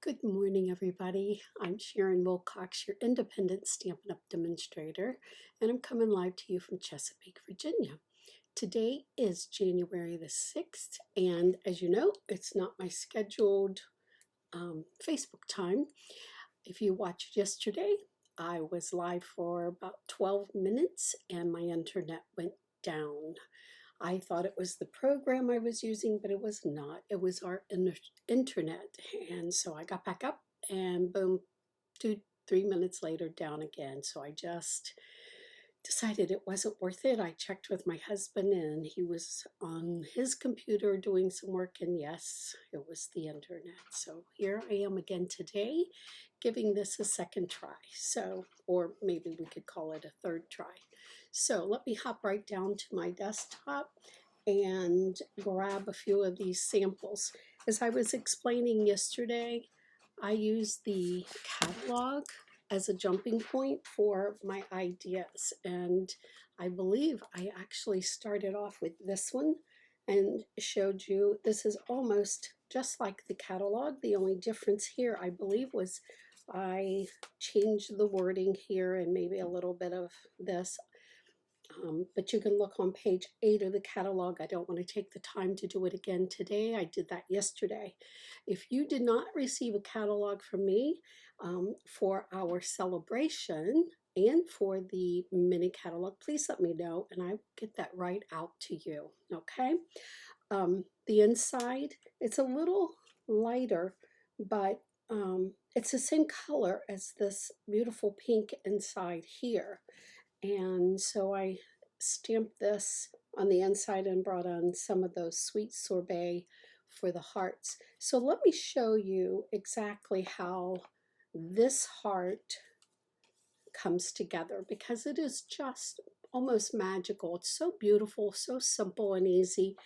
Good morning, everybody. I'm Sharon Wilcox, your independent Stampin' Up! Demonstrator, and I'm coming live to you from Chesapeake, Virginia. Today is January the 6th, and as you know, it's not my scheduled Facebook time. If you watched yesterday, I was live for about 12 minutes and my internet went down. I thought it was the program I was using, but it was not. It was our internet. And so I got back up and boom, 2, 3 minutes later, down again. So I just decided it wasn't worth it. I checked with my husband and he was on his computer doing some work, and yes, it was the internet. So here I am again today, giving this a second try. So, or maybe we could call it a third try. So let me hop right down to my desktop and grab a few of these samples. As I was explaining yesterday, I use the catalog as a jumping point for my ideas, and I believe I actually started off with this one and showed you this is almost just like the catalog. The only difference here, I believe, was I changed the wording here and maybe a little bit of this. But you can look on page 8 of the catalog. I don't want to take the time to do it again today. I did that yesterday. If you did not receive a catalog from me for our celebration and for the mini catalog, please let me know and I will get that right out to you. Okay. The inside, it's a little lighter, but it's the same color as this beautiful pink inside here. And so I stamped this on the inside and brought on some of those sweet sorbet for the hearts. So let me show you exactly how this heart comes together, because it is just almost magical. It's so beautiful, so simple and easy.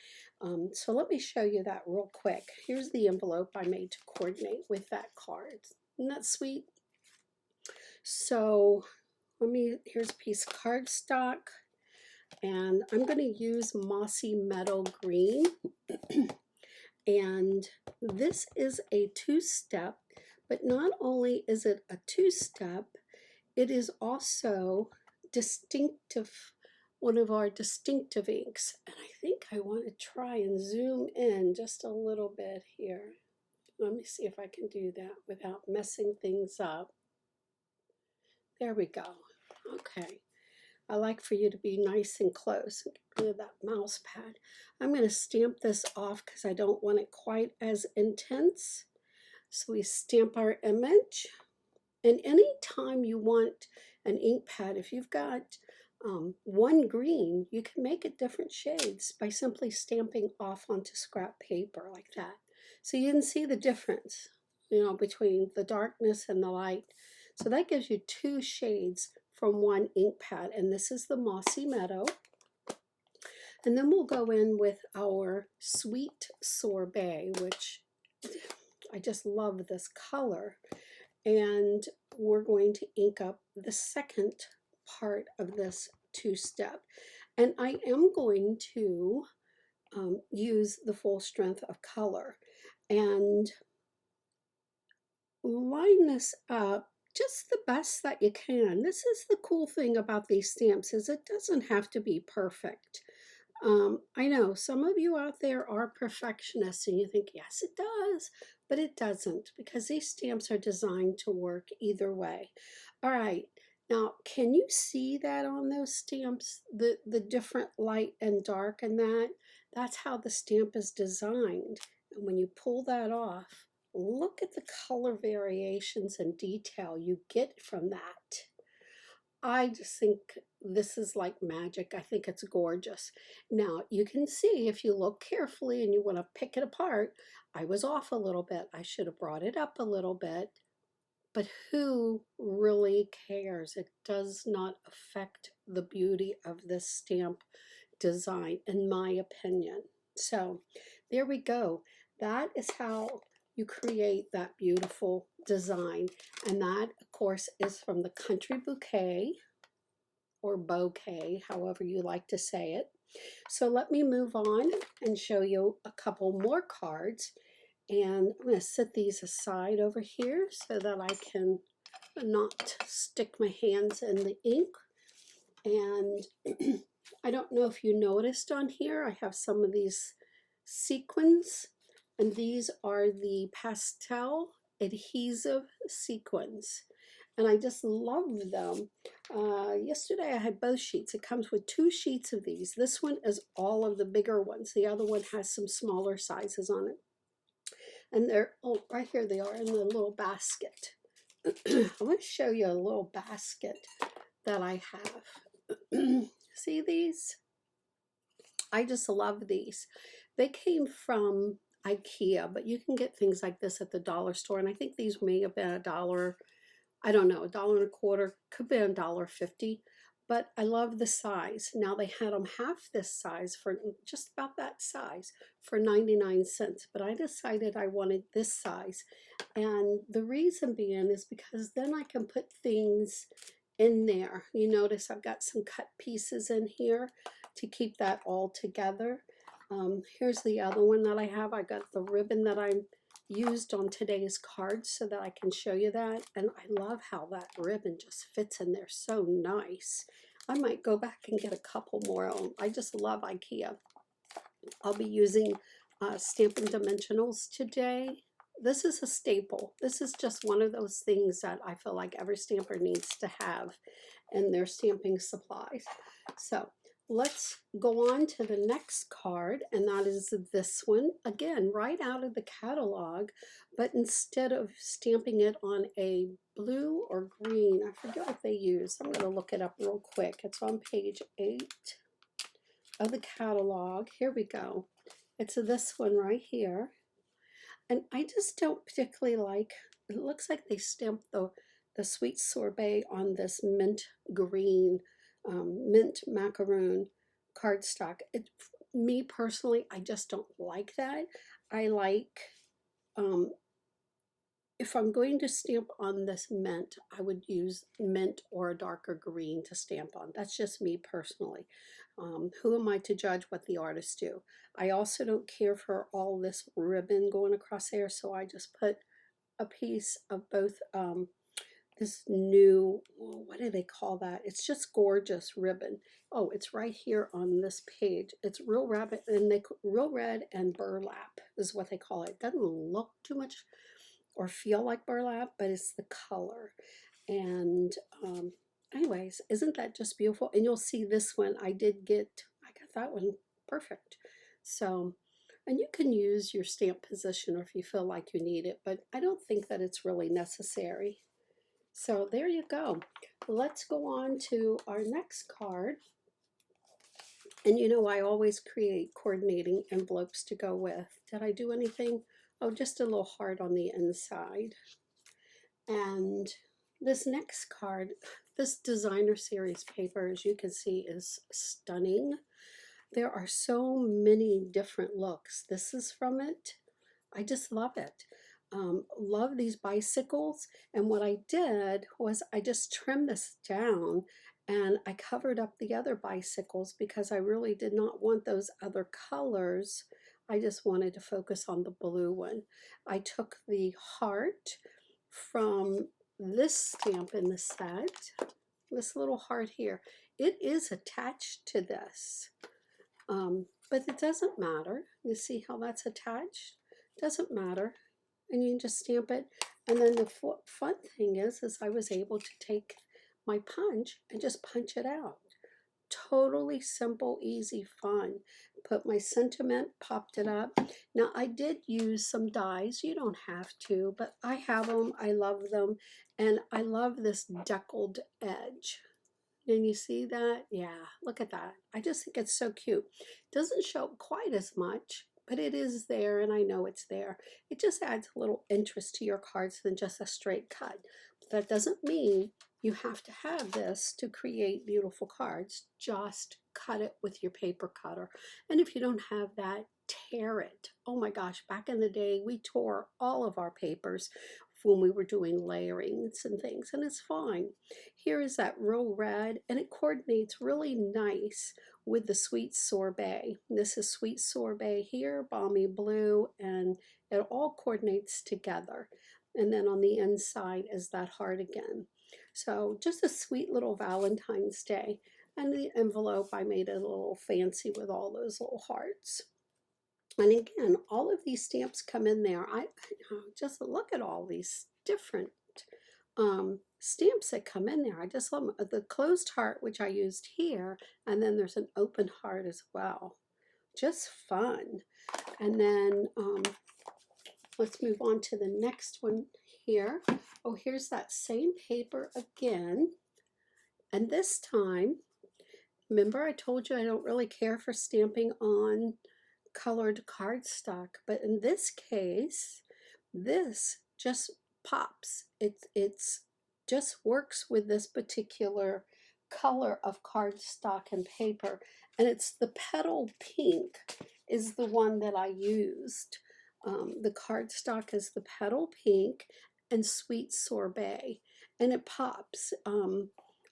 So let me show you that real quick. Here's the envelope I made to coordinate with that card. Isn't that sweet? So here's a piece of cardstock, and I'm going to use Mossy Meadow Green. And this is a two-step, but not only is it a two-step, it is also distinctive, one of our distinctive inks. And I think I want to try and zoom in just a little bit here. Let me see if I can do that without messing things up. There we go. Okay. I like for you to be nice and close. Get rid of that mouse pad. I'm going to stamp this off because I don't want it quite as intense. So we stamp our image. And anytime you want an ink pad, if you've got one green, you can make it different shades by simply stamping off onto scrap paper like that. So you can see the difference, between the darkness and the light. So that gives you two shades from one ink pad, and this is the Mossy Meadow. And then we'll go in with our Sweet Sorbet, which I just love this color. And we're going to ink up the second part of this two-step. And I am going to use the full strength of color and line this up just the best that you can. This is the cool thing about these stamps, is it doesn't have to be perfect. I know some of you out there are perfectionists and you think, yes, it does, but it doesn't, because these stamps are designed to work either way. All right, now can you see that on those stamps, the different light and dark and that? That's how the stamp is designed. And when you pull that off, look at the color variations and detail you get from that. I just think this is like magic. I think it's gorgeous. Now, you can see if you look carefully and you want to pick it apart, I was off a little bit. I should have brought it up a little bit. But who really cares? It does not affect the beauty of this stamp design, in my opinion. So there we go. That is how you create that beautiful design. And that, of course, is from the Country Bouquet, or Bouquet, however you like to say it. So let me move on and show you a couple more cards. And I'm going to set these aside over here so that I can not stick my hands in the ink. And I don't know if you noticed on here, I have some of these sequins, and these are the pastel adhesive sequins. And I just love them. Yesterday I had both sheets. It comes with 2 sheets of these. This one is all of the bigger ones. The other one has some smaller sizes on it. And they're, oh, right here they are in the little basket. I want to show you a little basket that I have. See these? I just love these. They came from IKEA, but you can get things like this at the dollar store. And I think these may have been $1, I don't know, $1.25, could be $1.50. But I love the size. Now they had them half this size for just about that size for 99 cents. But I decided I wanted this size. And the reason being is because then I can put things in there. You notice I've got some cut pieces in here to keep that all together. Here's the other one that I have. I got the ribbon that I used on today's cards so that I can show you that. And I love how that ribbon just fits in there so nice. I might go back and get a couple more. I just love IKEA. I'll be using Stampin' Dimensionals today. This is a staple. This is just one of those things that I feel like every stamper needs to have in their stamping supplies. So let's go on to the next card, and that is this one. Again, right out of the catalog, but instead of stamping it on a blue or green, I forget what they use. I'm going to look it up real quick. It's on page 8 of the catalog. Here we go. It's this one right here. And I just don't particularly like, it looks like they stamped the sweet sorbet on this mint green, mint macaroon cardstock. Me personally, I just don't like that. I like, if I'm going to stamp on this mint, I would use mint or a darker green to stamp on. That's just me personally. Who am I to judge what the artists do? I also don't care for all this ribbon going across there, so I just put a piece of both this new, what do they call that? It's just gorgeous ribbon. Oh, it's right here on this page. It's real rabbit and real red and burlap is what they call it. It doesn't look too much or feel like burlap, but it's the color. And anyways, isn't that just beautiful? And you'll see this one, I got that one perfect. So, and you can use your stamp position or if you feel like you need it, but I don't think that it's really necessary. So there you go. Let's go on to our next card. And you know, I always create coordinating envelopes to go with. Did I do anything? Oh, just a little heart on the inside. And this next card, this designer series paper, as you can see, is stunning. There are so many different looks. This is from it. I just love it. Love these bicycles. And what I did was I just trimmed this down and I covered up the other bicycles because I really did not want those other colors. I just wanted to focus on the blue one. I took the heart from this stamp in the set, this little heart here. It is attached to this, but it doesn't matter. You see how that's attached? Doesn't matter. And you can just stamp it. And then the fun thing is I was able to take my punch and just punch it out. Totally simple, easy, fun. Put my sentiment, popped it up. Now I did use some dies. You don't have to, but I have them. I love them. And I love this deckled edge. And you see that? Yeah, look at that. I just think it's so cute. Doesn't show quite as much, but it is there and I know it's there. It just adds a little interest to your cards than just a straight cut. But that doesn't mean you have to have this to create beautiful cards. Just cut it with your paper cutter. And if you don't have that, tear it. Oh my gosh, back in the day, we tore all of our papers when we were doing layerings and things, and it's fine. Here is that real red, and it coordinates really nice with the sweet sorbet. This is sweet sorbet here, balmy blue, and it all coordinates together. And then on the inside is that heart again. So just a sweet little Valentine's Day. And the envelope, I made it a little fancy with all those little hearts. And again, all of these stamps come in there. I just look at all these different stamps that come in there. I just love them. The closed heart, which I used here, and then there's an open heart as well. Just fun. And then let's move on to the next one here. Oh, here's that same paper again. And this time, remember I told you I don't really care for stamping on colored cardstock, but in this case, this just pops. It's just works with this particular color of cardstock and paper, and it's the petal pink is the one that I used. The cardstock is the petal pink and sweet sorbet, and it pops.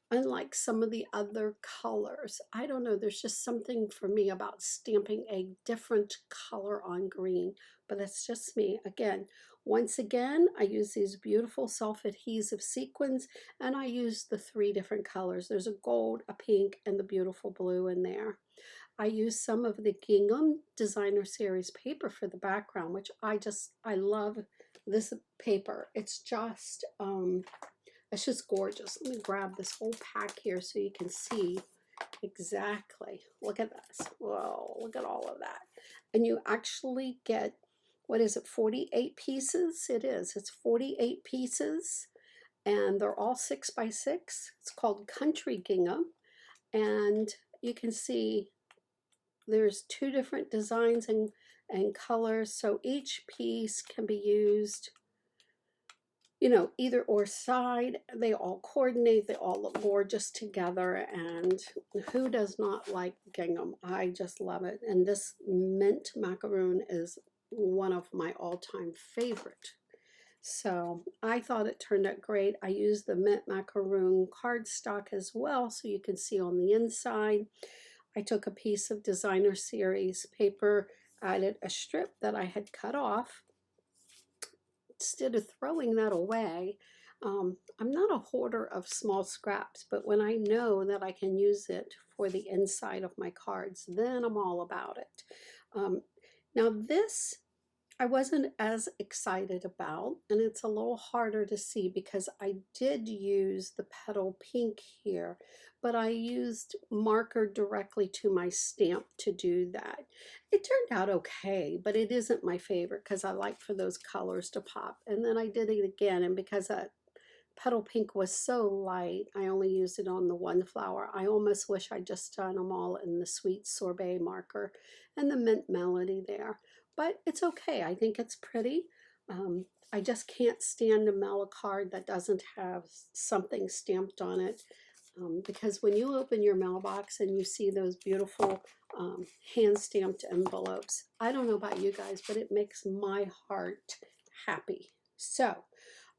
Unlike some of the other colors, I don't know, there's just something for me about stamping a different color on green, but that's just me. Again, once again, I use these beautiful self-adhesive sequins, and I use the 3 different colors. There's a gold, a pink, and the beautiful blue in there. I use some of the Gingham Designer Series paper for the background, which I love this paper. It's just gorgeous. Let me grab this whole pack here so you can see exactly. Look at this. Whoa, look at all of that. And you actually get, what is it, 48 pieces? It is. It's 48 pieces, and they're all 6 by 6. It's called Country Gingham, and you can see there's 2 different designs and colors, so each piece can be used, you know, either or side. They all coordinate, they all look gorgeous together, and who does not like gingham? I just love it. And this mint macaroon is one of my all-time favorite. So I thought it turned out great. I used the mint macaroon cardstock as well, so you can see on the inside. I took a piece of Designer Series paper, added a strip that I had cut off. Instead of throwing that away, I'm not a hoarder of small scraps, but when I know that I can use it for the inside of my cards, then I'm all about it. Now this I wasn't as excited about, and it's a little harder to see because I did use the petal pink here, but I used marker directly to my stamp to do that. It turned out okay, but it isn't my favorite because I like for those colors to pop. And then I did it again, and because that petal pink was so light, I only used it on the one flower. I almost wish I'd just done them all in the sweet sorbet marker and the mint melody there. But it's okay. I think it's pretty. I just can't stand a mail card that doesn't have something stamped on it, because when you open your mailbox and you see those beautiful hand-stamped envelopes, I don't know about you guys, but it makes my heart happy. So,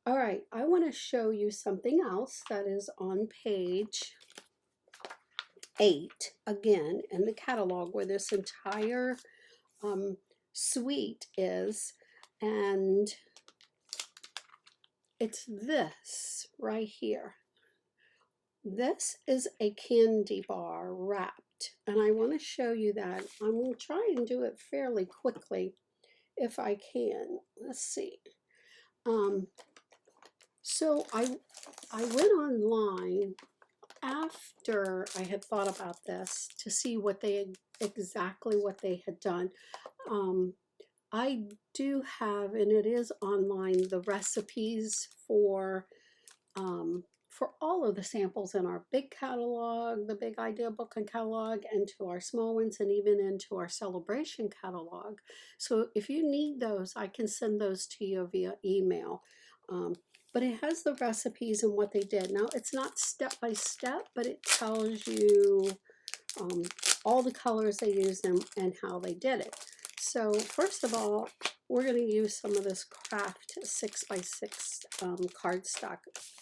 all right, I want to show you something else that is on page 8, again, in the catalog, where this entire suite is, and it's this right here. This is a candy bar wrapped, and I want to show you that. I'm going to try and do it fairly quickly if I can. Let's see. So I went online after I had thought about this to see what exactly what they had done. I do have, and it is online, the recipes for all of the samples in our big catalog, the big idea book and catalog, and to our small ones, and even into our celebration catalog. So if you need those, I can send those to you via email. But it has the recipes and what they did. Now, it's not step by step, but it tells you all the colors they used and how they did it. So first of all, we're going to use some of this craft 6x6 cardstock.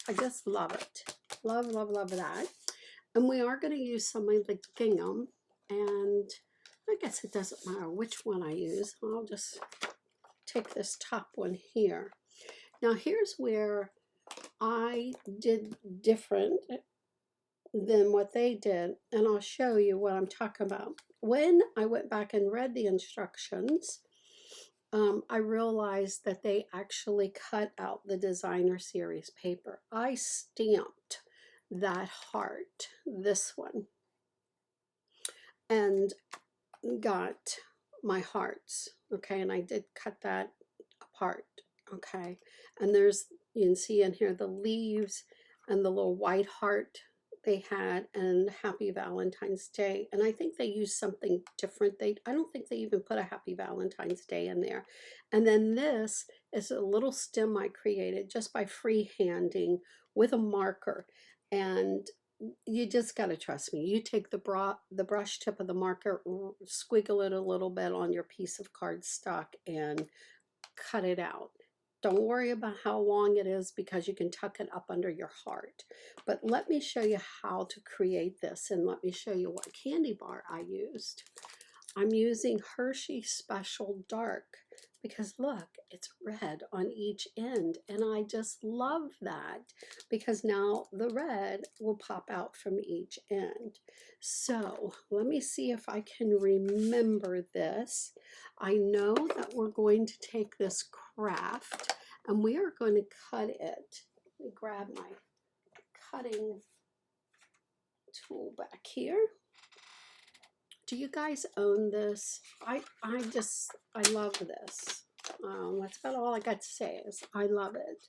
I just love it. Love, love, love that. And we are going to use some of the gingham, and I guess it doesn't matter which one I use. I'll just take this top one here. Now here's where I did different than what they did, and I'll show you what I'm talking about. When I went back and read the instructions, I realized that they actually cut out the designer series paper. I stamped that heart, this one, and got my hearts, okay, and I did cut that apart, okay, and there's, you can see in here the leaves and the little white heart they had, and Happy Valentine's Day, and I think they used something different. I don't think they even put a Happy Valentine's Day in there. And then this is a little stem I created just by freehanding with a marker, and you just got to trust me. You take the brush tip of the marker, squiggle it a little bit on your piece of cardstock, and cut it out. Don't worry about how long it is, because you can tuck it up under your heart. But let me show you how to create this, and let me show you what candy bar I used. I'm using Hershey Special Dark, because look, it's red on each end, and I just love that, because now the red will pop out from each end. So let me see if I can remember this. I know that we're going to take this craft and we are going to cut it. Let me grab my cutting tool back here. Do you guys own this? I love this. That's about all I got to say is I love it.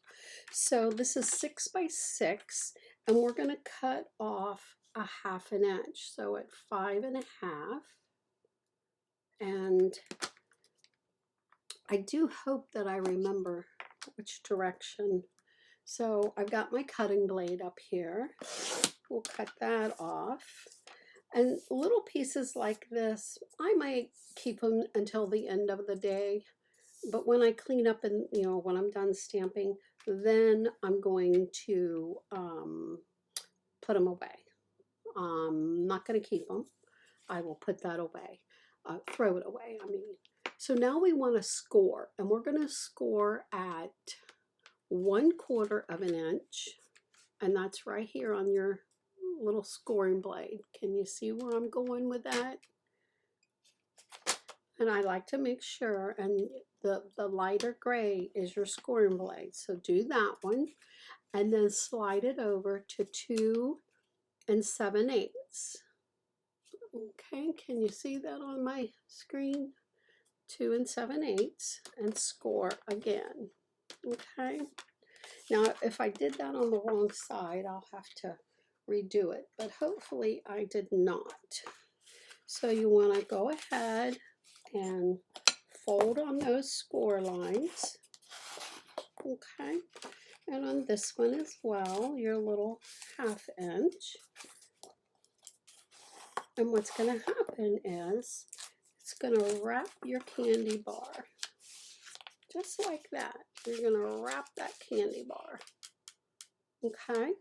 So this is 6x6, and we're going to cut off a 1/2 inch. So at 5 1/2, and I do hope that I remember which direction. So I've got my cutting blade up here. We'll cut that off. And little pieces like this, I might keep them until the end of the day. But when I clean up and, when I'm done stamping, then I'm going to put them away. I'm not going to keep them. I will put that away, throw it away, I mean. So now we want to score, and we're going to score at 1/4 of an inch, and that's right here on your little scoring blade. Can you see where I'm going with that? And I like to make sure, and the lighter gray is your scoring blade, so do that one, and then slide it over to 2 7/8. Okay, can you see that on my screen? 2 7/8, and score again. Okay, now if I did that on the wrong side, I'll have to redo it, but hopefully I did not. So you want to go ahead and fold on those score lines. Okay, and on this one as well, your little 1/2 inch. And what's going to happen is it's going to wrap your candy bar just like that. You're going to wrap that candy bar. Okay,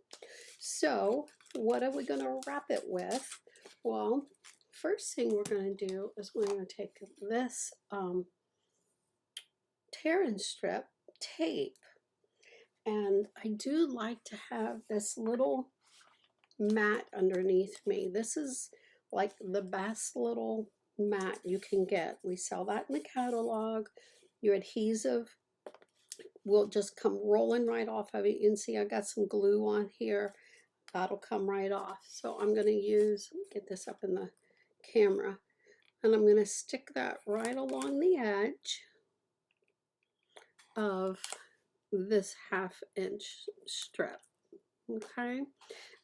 so what are we going to wrap it with? Well, first thing we're going to do is we're going to take this tear and strip tape, and I do like to have this little mat underneath me. This is like the best little mat you can get. We sell that in the catalog. Your adhesive will just come rolling right off of it. You can see I got some glue on here. That'll come right off. So I'm going to get this up in the camera, and I'm going to stick that right along the edge of this 1/2 inch strip. Okay.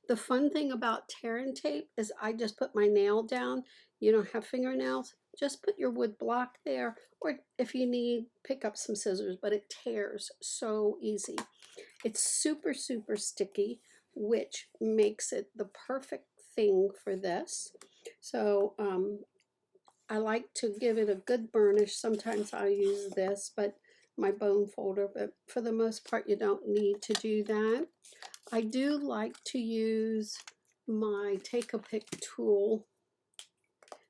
The fun thing about tearing tape is I just put my nail down. You don't have fingernails, just put your wood block there, or if you need, pick up some scissors, but it tears so easy. It's super, super sticky, which makes it the perfect thing for this. So I like to give it a good burnish. Sometimes I'll use this, but my bone folder, but for the most part, you don't need to do that. I do like to use my take-a-pick tool.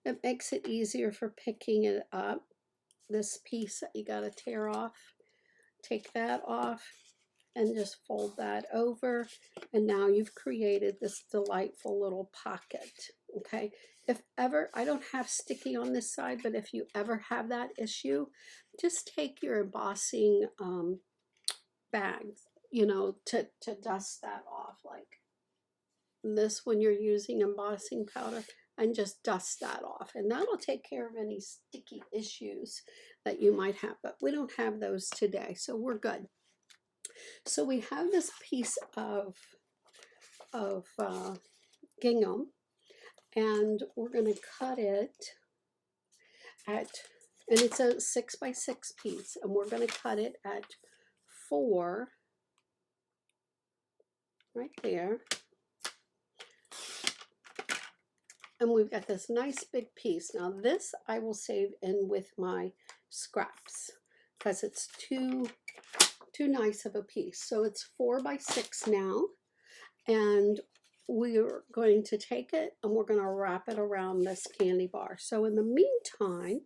It makes it easier for picking it up. This piece that you gotta tear off, take that off and just fold that over, and now you've created this delightful little pocket. Okay, if ever, I don't have sticky on this side, but if you ever have that issue, just take your embossing bag, you know, to dust that off like this when you're using embossing powder, and just dust that off, and that'll take care of any sticky issues that you might have, but we don't have those today, so we're good. So we have this piece of gingham, and we're going to cut it at, and it's a 6x6 piece, and we're going to cut it at 4 right there. And we've got this nice big piece. Now this I will save in with my scraps because it's too nice of a piece. So it's 4x6 now, and we're going to take it and we're going to wrap it around this candy bar. So in the meantime,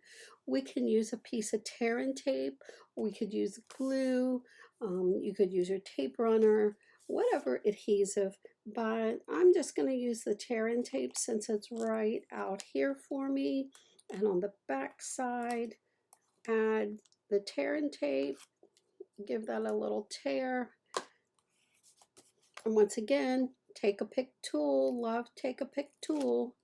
we can use a piece of tear and tape, we could use glue, you could use your tape runner, whatever adhesive, but I'm just going to use the tear and tape since it's right out here for me. And on the back side, add the tear and tape, give that a little tear, and once again, take a pick tool. Love take a pick tool.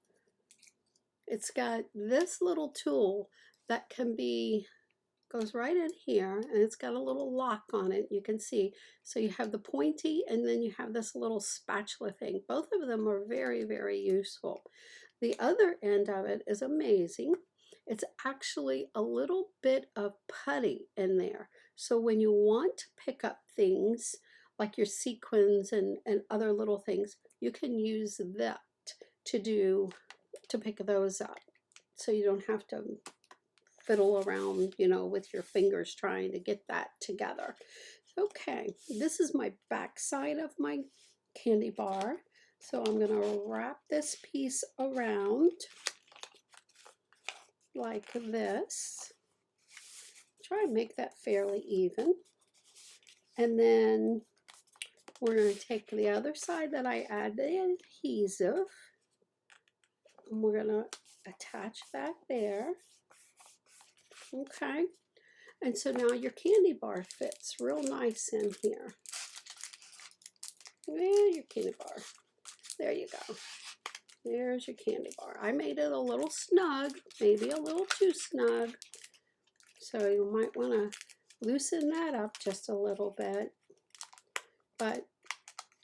It's got this little tool that can be, goes right in here, and it's got a little lock on it, you can see. So you have the pointy, and then you have this little spatula thing. Both of them are very, very useful. The other end of it is amazing. It's actually a little bit of putty in there. So when you want to pick up things like your sequins and other little things, you can use that to pick those up. So you don't have to fiddle around, you know, with your fingers trying to get that together. Okay, this is my back side of my candy bar. So I'm going to wrap this piece around like this. Try and make that fairly even. And then we're going to take the other side that I add the adhesive, and we're going to attach that there. Okay, and so now your candy bar fits real nice in here. Well, your candy bar. There you go. There's your candy bar. I made it a little snug, maybe a little too snug. So you might want to loosen that up just a little bit. But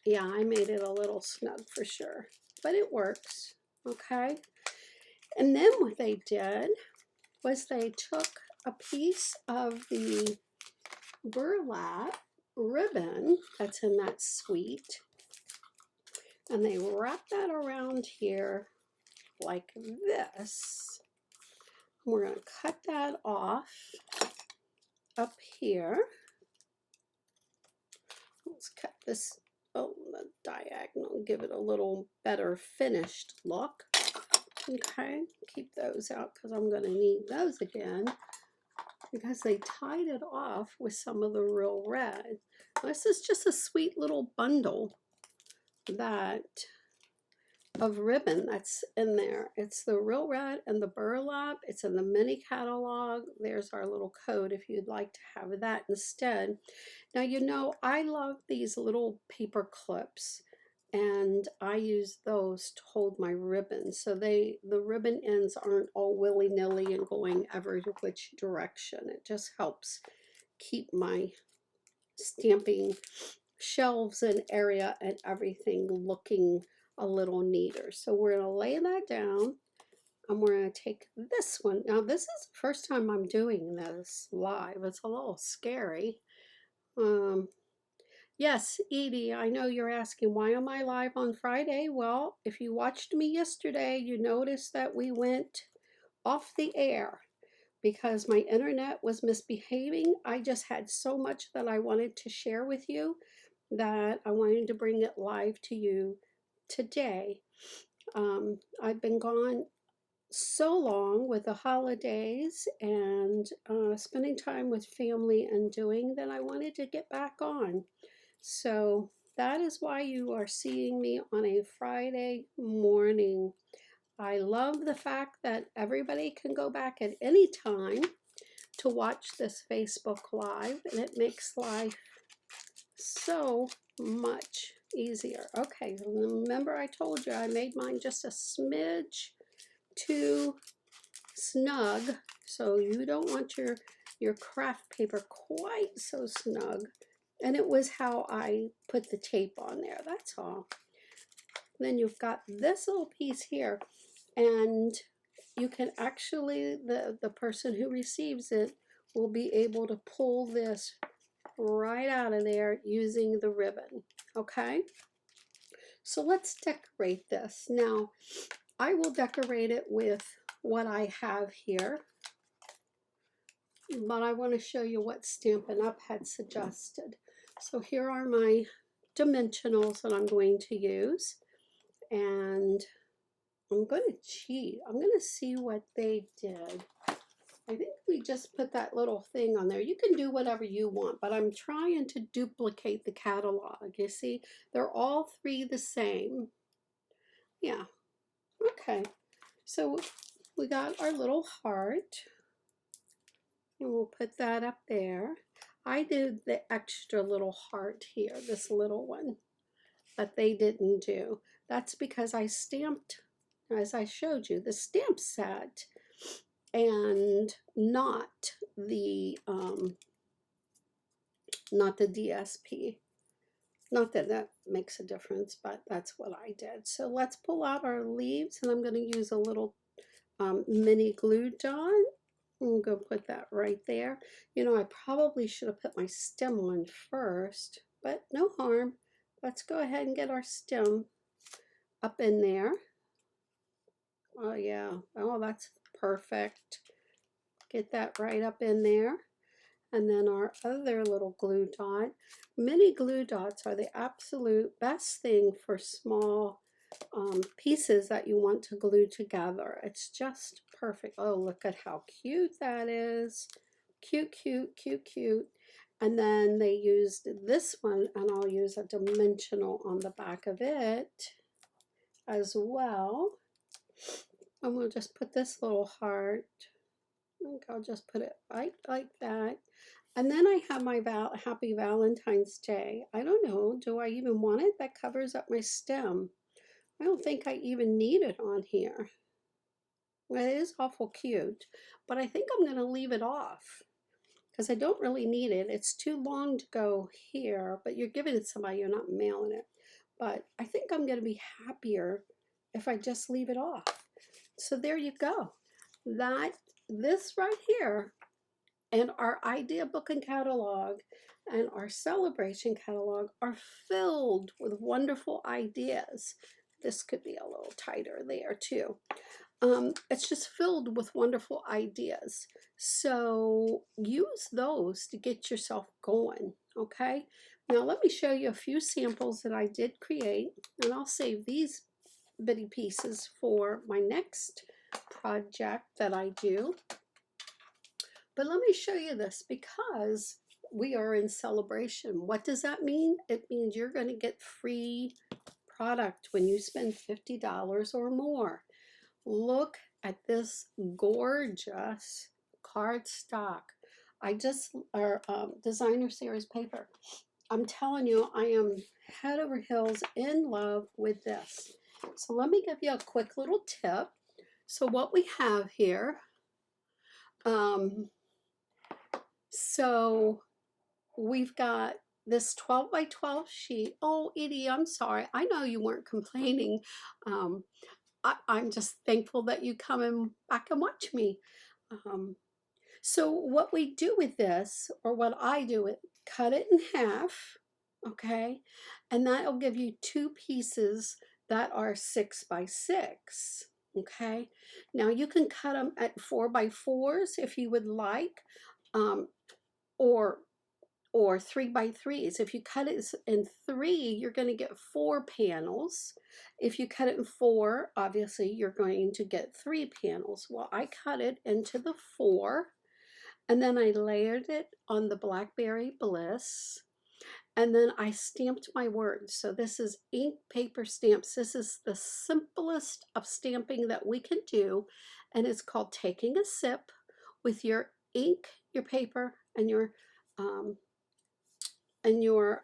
yeah, I made it a little snug for sure. But it works, okay? And then what they did was they took a piece of the burlap ribbon that's in that suite, and they wrapped that around here like this. We're going to cut that off up here. Let's cut this, oh, the diagonal, give it a little better finished look. Okay, keep those out because I'm going to need those again, because they tied it off with some of the real red. This is just a sweet little bundle of ribbon that's in there. It's the real red and the burlap. It's in the mini catalog. There's our little code if you'd like to have that instead. Now, you know, I love these little paper clips, and I use those to hold my ribbons, so the ribbon ends aren't all willy-nilly and going every which direction. It just helps keep my stamping shelves and area and everything looking a little neater. So we're going to lay that down, and we're going to take this one. Now, this is the first time I'm doing this live. It's a little scary. Yes, Edie, I know you're asking, why am I live on Friday? Well, if you watched me yesterday, you noticed that we went off the air because my internet was misbehaving. I just had so much that I wanted to share with you that I wanted to bring it live to you today. I've been gone so long with the holidays and spending time with family and doing that I wanted to get back on. So that is why you are seeing me on a Friday morning. I love the fact that everybody can go back at any time to watch this Facebook Live, and it makes life so much easier. Okay, remember I told you I made mine just a smidge too snug, so you don't want your craft paper quite so snug. And it was how I put the tape on there, that's all. Then you've got this little piece here, and you can actually, the person who receives it will be able to pull this right out of there using the ribbon, okay? So let's decorate this. Now, I will decorate it with what I have here, but I want to show you what Stampin' Up! Had suggested. So here are my dimensionals that I'm going to use, and I'm going to cheat. I'm going to see what they did. I think we just put that little thing on there. You can do whatever you want, but I'm trying to duplicate the catalog. You see, they're all three the same. Yeah, okay. So we got our little heart, and we'll put that up there. I did the extra little heart here, this little one, but they didn't do. That's because I stamped, as I showed you, the stamp set and not the DSP. Not that that makes a difference, but that's what I did. So let's pull out our leaves, and I'm going to use a little mini glue dot. I'm going to put that right there. You know, I probably should have put my stem on first, but no harm. Let's go ahead and get our stem up in there. Oh yeah, oh that's perfect. Get that right up in there. And then our other little glue dot. Mini glue dots are the absolute best thing for small pieces that you want to glue together. It's just perfect. Oh, look at how cute that is. Cute, cute, cute, cute. And then they used this one, and I'll use a dimensional on the back of it as well. And we'll just put this little heart. I think I'll just put it right like that. And then I have my Happy Valentine's Day. I don't know, do I even want it? That covers up my stem. I don't think I even need it on here. Well, it is awful cute, but I think I'm going to leave it off because I don't really need it. It's too long to go here, but you're giving it to somebody, you're not mailing it. But I think I'm going to be happier if I just leave it off. So there you go. This right here and our idea book and catalog and our celebration catalog are filled with wonderful ideas. This could be a little tighter there too. It's just filled with wonderful ideas. So use those to get yourself going, okay? Now let me show you a few samples that I did create, and I'll save these bitty pieces for my next project that I do. But let me show you this because we are in celebration. What does that mean? It means you're going to get free product when you spend $50 or more. Look at this gorgeous cardstock. Designer series paper. I'm telling you, I am head over heels in love with this. So let me give you a quick little tip. So what we have here, so we've got this 12 by 12 sheet. Oh, Edie, I'm sorry. I know you weren't complaining. I'm just thankful that you come and back and watch me. So what we do with this, or what I do, cut it in half, okay? And that'll give you two pieces that are 6 by 6, Okay, now you can cut them at 4x4s if you would like, um, or 3x3s. If you cut it in 3, you're going to get 4 panels. If you cut it in 4, obviously you're going to get 3 panels. Well, I cut it into the 4, and then I layered it on the Blackberry Bliss, and then I stamped my words. So this is ink paper stamps. This is the simplest of stamping that we can do, and it's called taking a sip with your ink, your paper, and um, your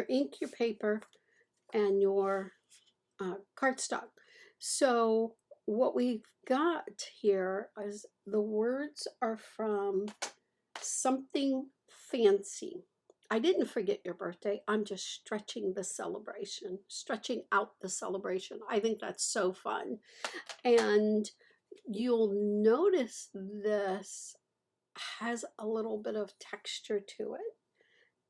ink, your paper, and your cardstock. So what we've got here is the words are from Something Fancy. I didn't forget your birthday. I'm just stretching the celebration, stretching out the celebration. I think that's so fun. And you'll notice this has a little bit of texture to it.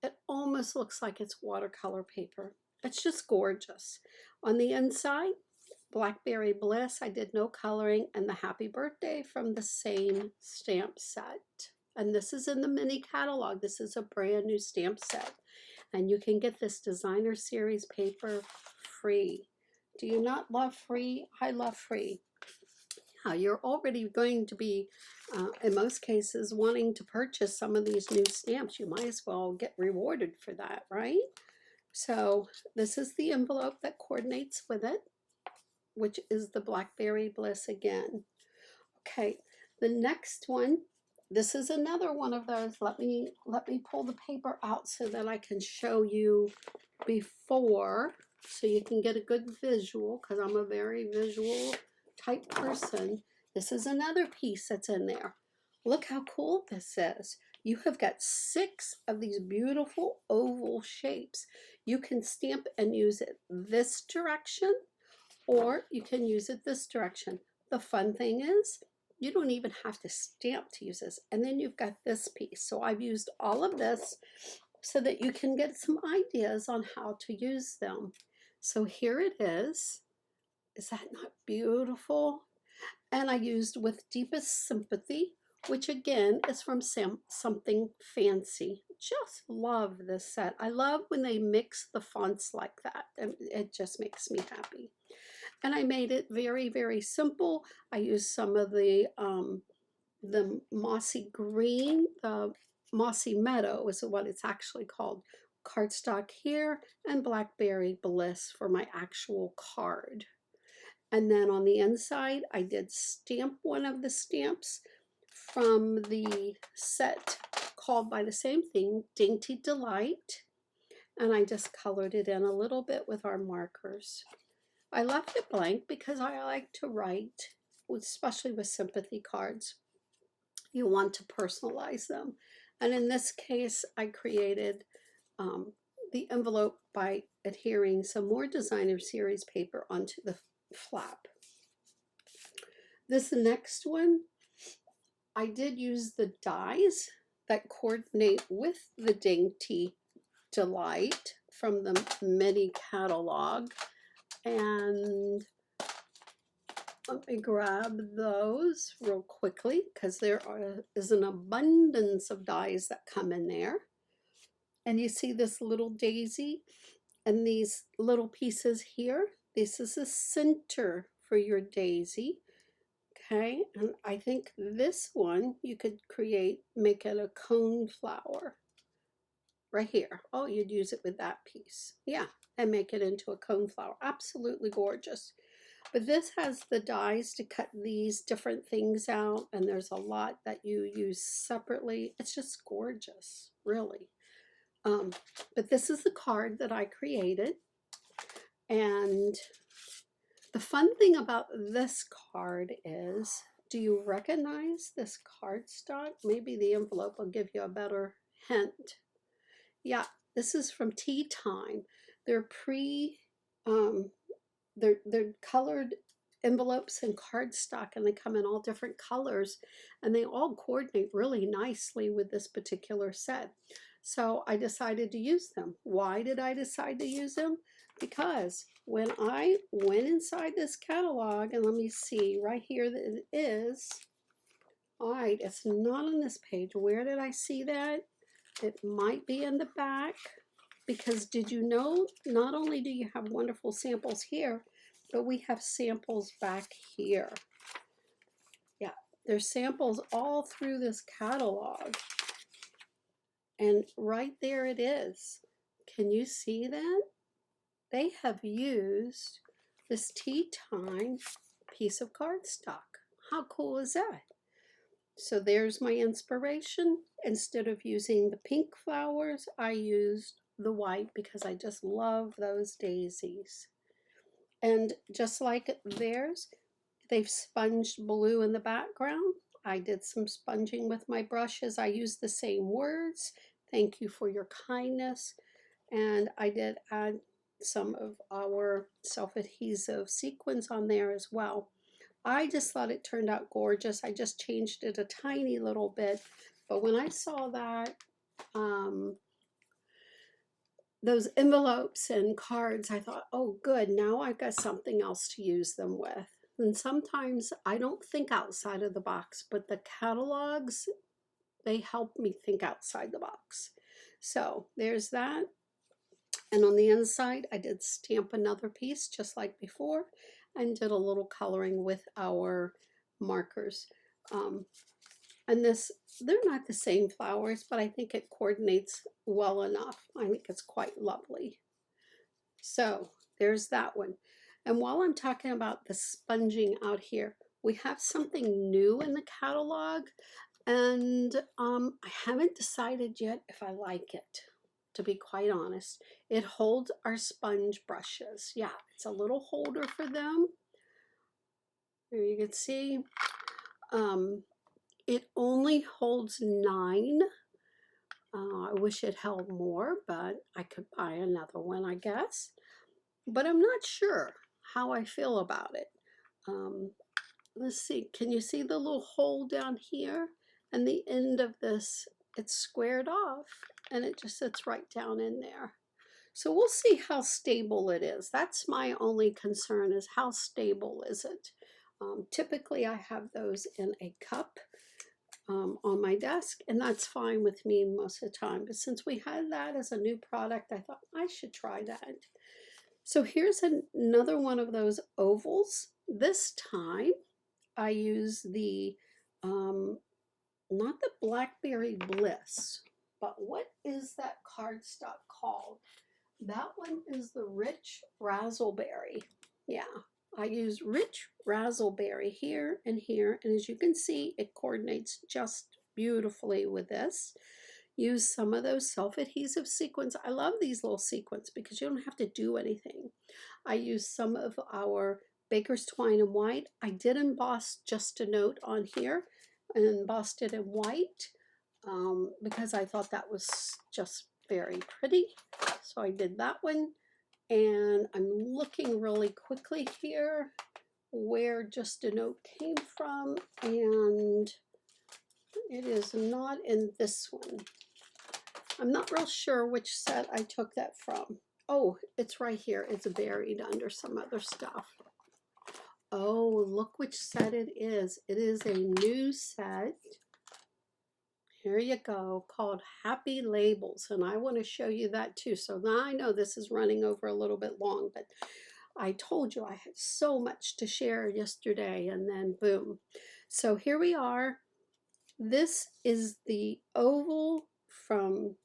It almost looks like it's watercolor paper. It's just gorgeous. On the inside, Blackberry Bliss, I did no coloring, and the Happy Birthday from the same stamp set. And this is in the mini catalog. This is a brand new stamp set. And you can get this designer series paper free. Do you not love free? I love free. You're already going to be, in most cases, wanting to purchase some of these new stamps. You might as well get rewarded for that, right? So this is the envelope that coordinates with it, which is the Blackberry Bliss again. Okay, the next one, this is another one of those. Let me pull the paper out so that I can show you before, so you can get a good visual, because I'm a very visual type person. This is another piece that's in there. Look how cool this is. You have got 6 of these beautiful oval shapes. You can stamp and use it this direction, or you can use it this direction. The fun thing is, you don't even have to stamp to use this. And then you've got this piece. So I've used all of this so that you can get some ideas on how to use them. So here it is. Is that not beautiful? And I used With Deepest Sympathy, which again is from Something Fancy. Just love this set. I love when they mix the fonts like that. It just makes me happy. And I made it very, very simple. I used some of the mossy green, the Mossy Meadow is what it's actually called, cardstock here, and Blackberry Bliss for my actual card. And then on the inside, I did stamp one of the stamps from the set called by the same thing, Dainty Delight. And I just colored it in a little bit with our markers. I left it blank because I like to write, especially with sympathy cards. You want to personalize them. And in this case, I created the envelope by adhering some more designer series paper onto the flap. This next one, I did use the dies that coordinate with the Dainty Delight from the mini catalog. And let me grab those real quickly because there is an abundance of dies that come in there. And you see this little daisy and these little pieces here. This is a center for your daisy. Okay, and I think this one you could make it a cone flower right here. Oh, you'd use it with that piece. Yeah, and make it into a cone flower. Absolutely gorgeous. But this has the dies to cut these different things out, and there's a lot that you use separately. It's just gorgeous, really. But this is the card that I created, and the fun thing about this card is, do you recognize this cardstock? Maybe the envelope will give you a better hint. Yeah, this is from Tea Time. They're they're colored envelopes and cardstock, and they come in all different colors, and they all coordinate really nicely with this particular set. So I decided to use them. Why did I decide to use them? Because when I went inside this catalog, and let me see right here that it is. All right, it's not on this page. Where did I see that? It might be in the back, because did you know not only do you have wonderful samples here, but we have samples back here. Yeah, there's samples all through this catalog. And right there it is. Can you see that? They have used this tea time piece of cardstock. How cool is that? So there's my inspiration. Instead of using the pink flowers, I used the white because I just love those daisies. And just like theirs, they've sponged blue in the background. I did some sponging with my brushes. I used the same words. Thank you for your kindness. And I did add some of our self-adhesive sequins on there as well. I just thought it turned out gorgeous. I just changed it a tiny little bit. But when I saw that, those envelopes and cards, I thought, oh, good, now I've got something else to use them with. And sometimes I don't think outside of the box, but the catalogs, they help me think outside the box. So there's that. And on the inside, I did stamp another piece just like before and did a little coloring with our markers. And this, they're not the same flowers, but I think it coordinates well enough. I think it's quite lovely. So there's that one. And while I'm talking about the sponging out here, we have something new in the catalog, and I haven't decided yet if I like it, to be quite honest. It holds our sponge brushes. Yeah, it's a little holder for them. There you can see. It only holds 9. I wish it held more, but I could buy another one, I guess. But I'm not sure how I feel about it. Let's see, can you see the little hole down here? And the end of this, it's squared off and it just sits right down in there. So we'll see how stable it is. That's my only concern, is how stable is it? Typically I have those in a cup on my desk, and that's fine with me most of the time. But since we had that as a new product, I thought I should try that. So here's another one of those ovals. This time I use the, not the Blackberry Bliss, but what is that cardstock called? That one is the Rich Razzleberry. Yeah, I use Rich Razzleberry here and here, and as you can see, it coordinates just beautifully with this. Use some of those self-adhesive sequins. I love these little sequins because you don't have to do anything. I use some of our Baker's Twine and White. I did emboss just a note on here and embossed it in white because I thought that was just very pretty. So I did that one. And I'm looking really quickly here where Just a Note came from, and it is not in this one. I'm not real sure which set I took that from. Oh, it's right here. It's buried under some other stuff. Oh, look which set it is. It is a new set. Here you go, called Happy Labels, and I want to show you that too. So now I know this is running over a little bit long, but I told you I had so much to share yesterday, and then boom. So here we are. This is the oval from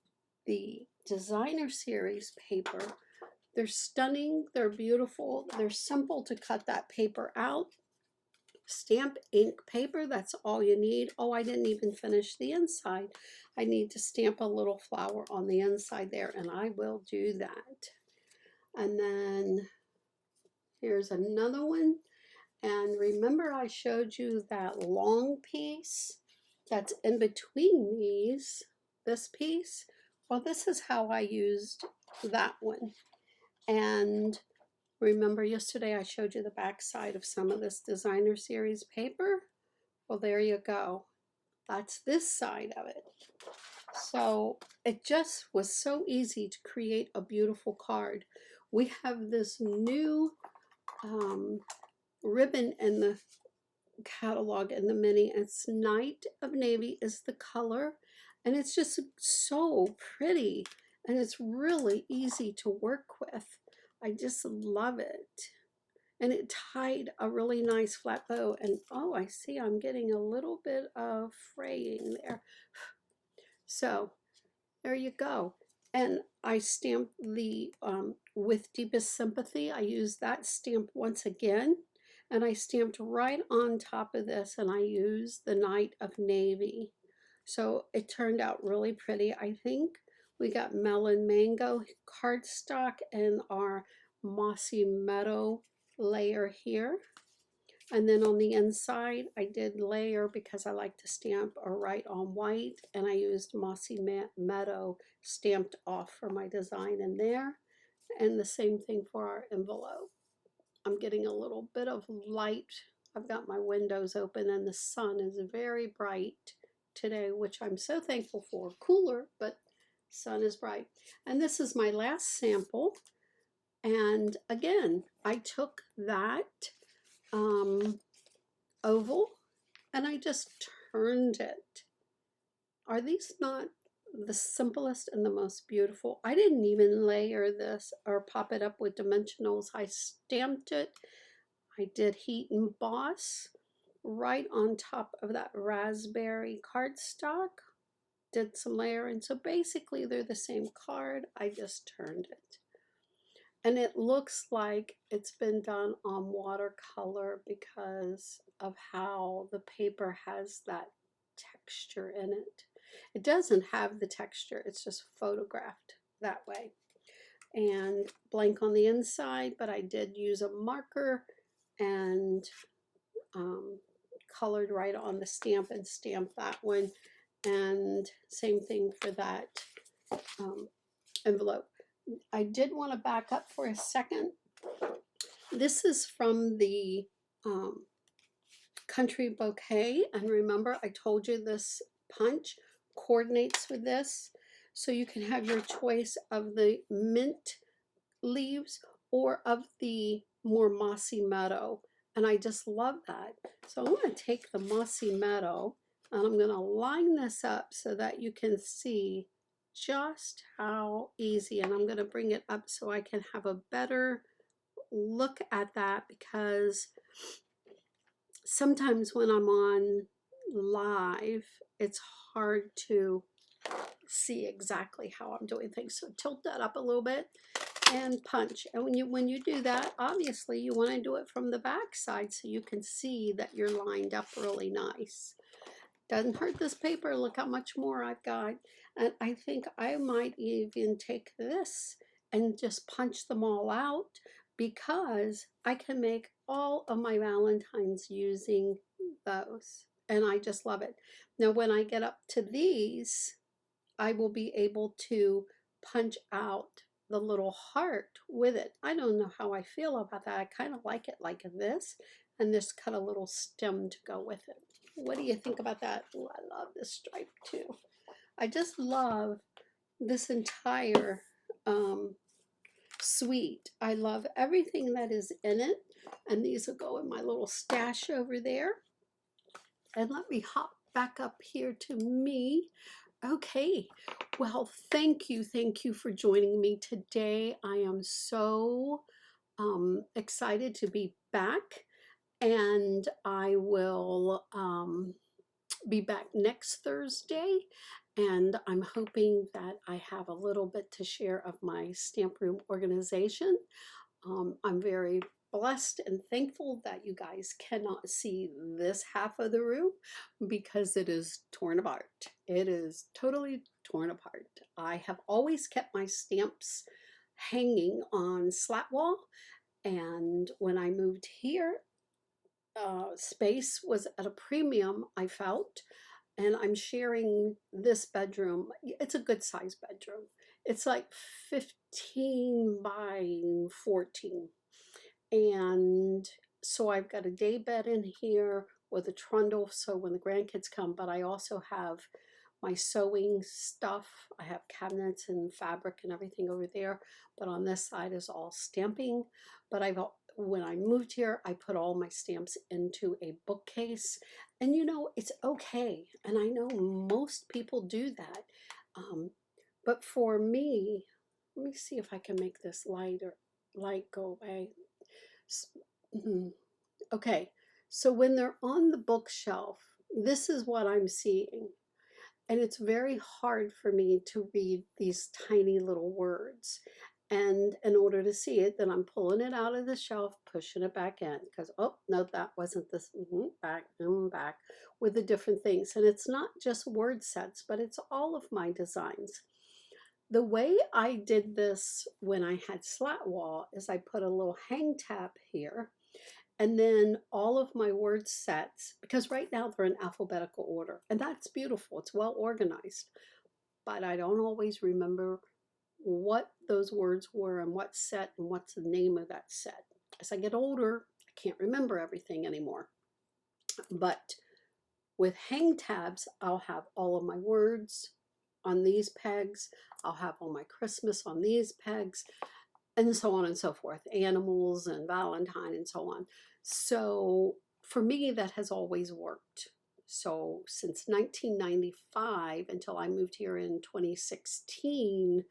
the Designer Series paper. They're stunning, they're beautiful, they're simple to cut that paper out. Stamp ink paper, that's all you need. Oh, I didn't even finish the inside. I need to stamp a little flower on the inside there, and I will do that. And then here's another one. And remember I showed you that long piece that's in between these, this piece? Well, this is how I used that one. And remember yesterday I showed you the back side of some of this Designer Series paper? Well, there you go. That's this side of it. So it just was so easy to create a beautiful card. We have this new ribbon in the catalog in the mini. It's Night of Navy is the color, and it's just so pretty, and it's really easy to work with. I just love it. And it tied a really nice flat bow, and oh, I see I'm getting a little bit of fraying there. So there you go. And I stamped the With Deepest Sympathy. I used that stamp once again. And I stamped right on top of this, and I used the Night of Navy. So it turned out really pretty. I think we got Melon Mango cardstock and our Mossy Meadow layer here. And then on the inside, I did layer because I like to stamp or write on white, and I used Mossy Meadow stamped off for my design in there. And the same thing for our envelope. I'm getting a little bit of light. I've got my windows open and the sun is very bright today, which I'm so thankful for. Cooler, but sun is bright. And this is my last sample. And again, I took that oval and I just turned it. Are these not the simplest and the most beautiful? I didn't even layer this or pop it up with dimensionals. I stamped it. I did heat emboss right on top of that raspberry cardstock. Did some layering. So basically they're the same card. I just turned it. And it looks like it's been done on watercolor because of how the paper has that texture in it. It doesn't have the texture, it's just photographed that way. And blank on the inside, but I did use a marker and colored right on the stamp and stamped that one. And same thing for that envelope. I did want to back up for a second. This is from the Country Bouquet, and remember I told you this punch coordinates with this, so you can have your choice of the mint leaves or of the more mossy meadow, and I just love that. So I'm going to take the mossy meadow and I'm going to line this up so that you can see just how easy, and I'm going to bring it up so I can have a better look at that, because sometimes when I'm on live it's hard to see exactly how I'm doing things. So tilt that up a little bit and punch. And when you do that, obviously you want to do it from the back side so you can see that you're lined up really nice. Doesn't hurt this paper. Look how much more I've got. And I think I might even take this and just punch them all out, because I can make all of my Valentines using those. And I just love it. Now, when I get up to these, I will be able to punch out the little heart with it. I don't know how I feel about that. I kind of like it like this, and just cut a little stem to go with it. What do you think about that? Oh, I love this stripe too. I just love this entire suite. I love everything that is in it, and these will go in my little stash over there. And let me hop back up here to me. Okay, well, thank you for joining me today. I am so excited to be back, and I will be back next Thursday, and I'm hoping that I have a little bit to share of my stamp room organization. I'm very blessed and thankful that you guys cannot see this half of the room because it is torn apart. It is totally torn apart. I have always kept my stamps hanging on slat wall, and when I moved here, space was at a premium, I felt, and I'm sharing this bedroom. It's a good size bedroom. It's like 15 by 14. And so I've got a day bed in here with a trundle so when the grandkids come, but I also have my sewing stuff. I have cabinets and fabric and everything over there, but on this side is all stamping. But when I moved here, I put all my stamps into a bookcase, and you know, it's okay. And I know most people do that. But for me, let me see if I can make this light go away. Mhm. Okay, so when they're on the bookshelf, this is what I'm seeing. And it's very hard for me to read these tiny little words. And in order to see it, then I'm pulling it out of the shelf, pushing it back in because, oh, no, that wasn't this, back with the different things. And it's not just word sets, but it's all of my designs. The way I did this when I had slat wall is I put a little hang tab here, and then all of my word sets, because right now they're in alphabetical order, and that's beautiful. It's well organized, but I don't always remember what those words were and what set and what's the name of that set. As I get older, I can't remember everything anymore. But with hang tabs, I'll have all of my words on these pegs. I'll have all my Christmas on these pegs, and so on and so forth, animals and Valentine and so on. So for me, that has always worked. So since 1995 until I moved here in 2016,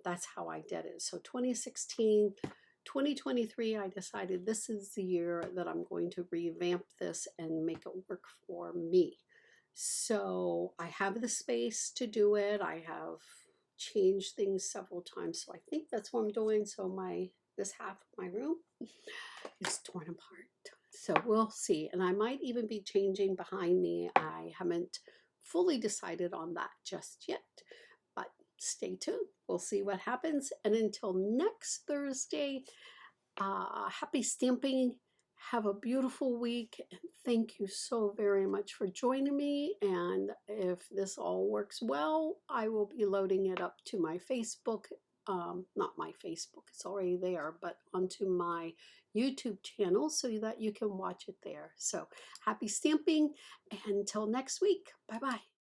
that's how I did it. So 2016, 2023, I decided this is the year that I'm going to revamp this and make it work for me. So I have the space to do it. I have changed things several times. So I think that's what I'm doing. So this half of my room is torn apart. So we'll see. And I might even be changing behind me. I haven't fully decided on that just yet, but stay tuned. We'll see what happens. And until next Thursday, happy stamping. Have a beautiful week, and thank you so very much for joining me. And if this all works well, I will be loading it up to my Facebook, not my Facebook, it's already there, but onto my YouTube channel so that you can watch it there. So happy stamping, and until next week, bye-bye.